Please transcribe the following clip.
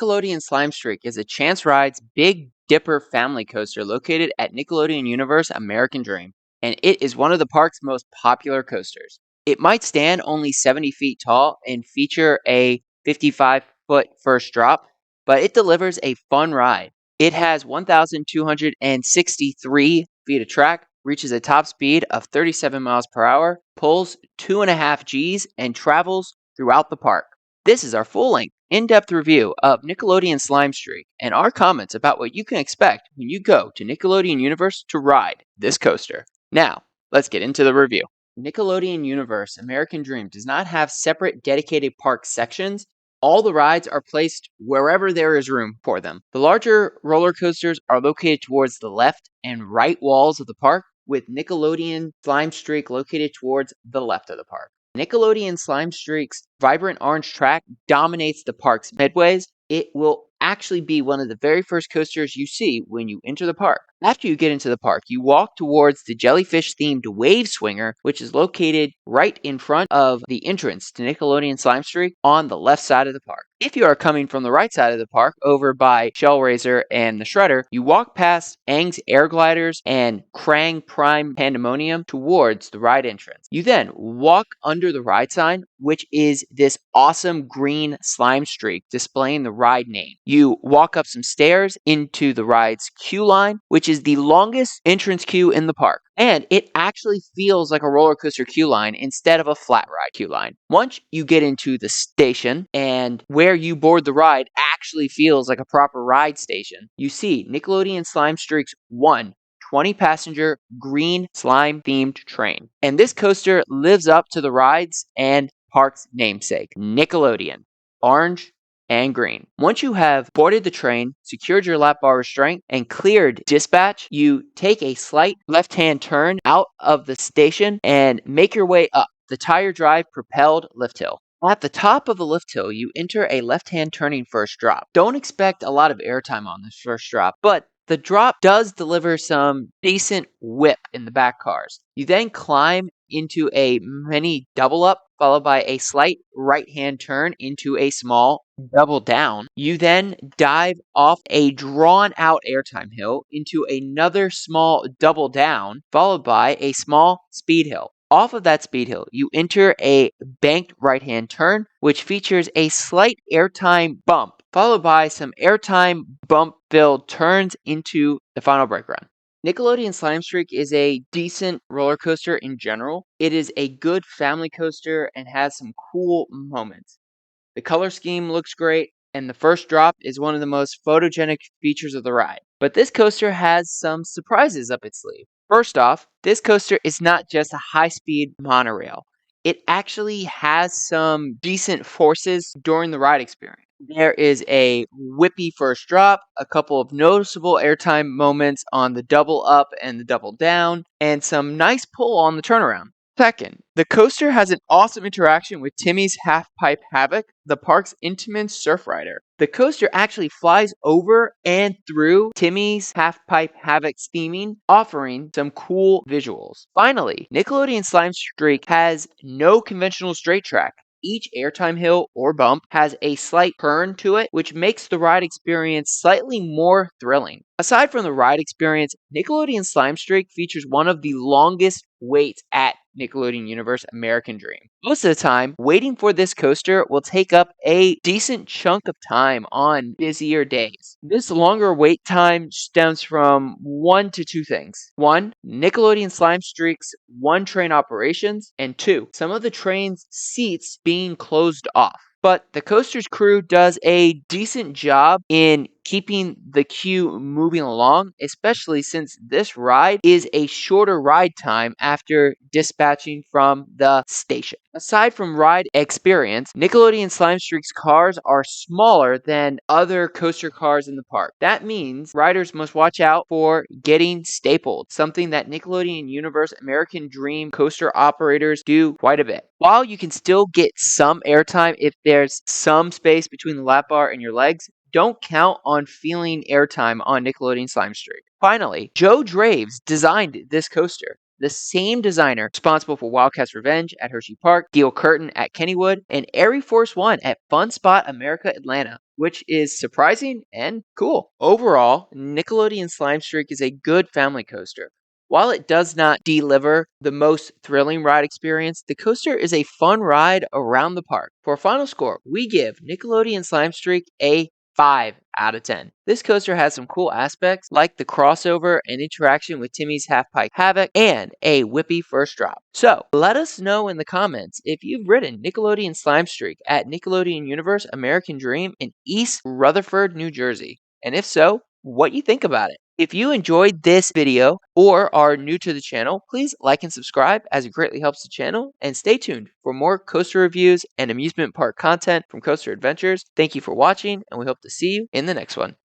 Nickelodeon Slime Streak is a Chance Rides Big Dipper family coaster located at Nickelodeon Universe American Dream, and it is one of the park's most popular coasters. It might stand only 70 feet tall and feature a 55-foot first drop, but it delivers a fun ride. It has 1,263 feet of track, reaches a top speed of 37 miles per hour, pulls 2.5 Gs, and travels throughout the park. This is our full-length, in-depth review of Nickelodeon Slime Streak and our comments about what you can expect when you go to Nickelodeon Universe to ride this coaster. Now, let's get into the review. Nickelodeon Universe American Dream does not have separate dedicated park sections. All the rides are placed wherever there is room for them. The larger roller coasters are located towards the left and right walls of the park, with Nickelodeon Slime Streak located towards the left of the park. Nickelodeon Slime Streak's vibrant orange track dominates the park's midways. It will actually be one of the very first coasters you see when you enter the park. After you get into the park, you walk towards the jellyfish-themed wave swinger, which is located right in front of the entrance to Nickelodeon Slime Streak on the left side of the park. If you are coming from the right side of the park, over by Shellraiser and the Shredder, you walk past Aang's Air Gliders and Krang Prime Pandemonium towards the ride entrance. You then walk under the ride sign, which is this awesome green slime streak displaying the ride name. You walk up some stairs into the ride's queue line, which is the longest entrance queue in the park. And it actually feels like a roller coaster queue line instead of a flat ride queue line. Once you get into the station and where you board the ride actually feels like a proper ride station, you see Nickelodeon Slime Streak's 20-passenger green slime-themed train. And this coaster lives up to the rides and park's namesake, Nickelodeon. Orange and green. Once you have boarded the train, secured your lap bar restraint, and cleared dispatch, you take a slight left-hand turn out of the station and make your way up the tire drive propelled lift hill. At the top of the lift hill, you enter a left-hand turning first drop. Don't expect a lot of airtime on this first drop, but the drop does deliver some decent whip in the back cars. You then climb into a mini double up, followed by a slight right-hand turn into a small double down. You then dive off a drawn-out airtime hill into another small double down, followed by a small speed hill. Off of that speed hill, you enter a banked right-hand turn, which features a slight airtime bump, followed by some airtime bump-filled turns into the final brake run. Nickelodeon Slime Streak is a decent roller coaster in general. It is a good family coaster and has some cool moments. The color scheme looks great, and the first drop is one of the most photogenic features of the ride. But this coaster has some surprises up its sleeve. First off, this coaster is not just a high-speed monorail. It actually has some decent forces during the ride experience. There is a whippy first drop, a couple of noticeable airtime moments on the double up and the double down, and some nice pull on the turnaround. Second, the coaster has an awesome interaction with Timmy's Half-Pipe Havoc, the park's intimate surf rider. The coaster actually flies over and through Timmy's Half-Pipe Havoc's theming, offering some cool visuals. Finally, Nickelodeon Slime Streak has no conventional straight track. Each airtime hill or bump has a slight turn to it, which makes the ride experience slightly more thrilling. Aside from the ride experience, Nickelodeon Slime Streak features one of the longest waits at Nickelodeon Universe American Dream. Most of the time, waiting for this coaster will take up a decent chunk of time on busier days. This longer wait time stems from one to two things. One, Nickelodeon Slime Streak's one-train operations, and two, some of the train's seats being closed off. But the coaster's crew does a decent job in keeping the queue moving along, especially since this ride is a shorter ride time after dispatching from the station. Aside from ride experience, Nickelodeon Slime Streak's cars are smaller than other coaster cars in the park. That means riders must watch out for getting stapled, something that Nickelodeon Universe American Dream coaster operators do quite a bit. While you can still get some airtime if there's some space between the lap bar and your legs, don't count on feeling airtime on Nickelodeon Slime Streak. Finally, Joe Draves designed this coaster. the same designer responsible for Wildcat's Revenge at Hershey Park, Gil Curtin at Kennywood, and Airy Force One at Fun Spot America Atlanta, which is surprising and cool. Overall, Nickelodeon Slime Streak is a good family coaster. While it does not deliver the most thrilling ride experience, the coaster is a fun ride around the park. For a final score, we give Nickelodeon Slime Streak a 5 out of 10. This coaster has some cool aspects like the crossover and interaction with Timmy's Half-Pipe Havoc and a whippy first drop. So, let us know in the comments if you've ridden Nickelodeon Slime Streak at Nickelodeon Universe American Dream in East Rutherford, New Jersey. And if so, what you think about it. If you enjoyed this video or are new to the channel, please like and subscribe as it greatly helps the channel, and stay tuned for more coaster reviews and amusement park content from Coaster Adventures. Thank you for watching, and we hope to see you in the next one.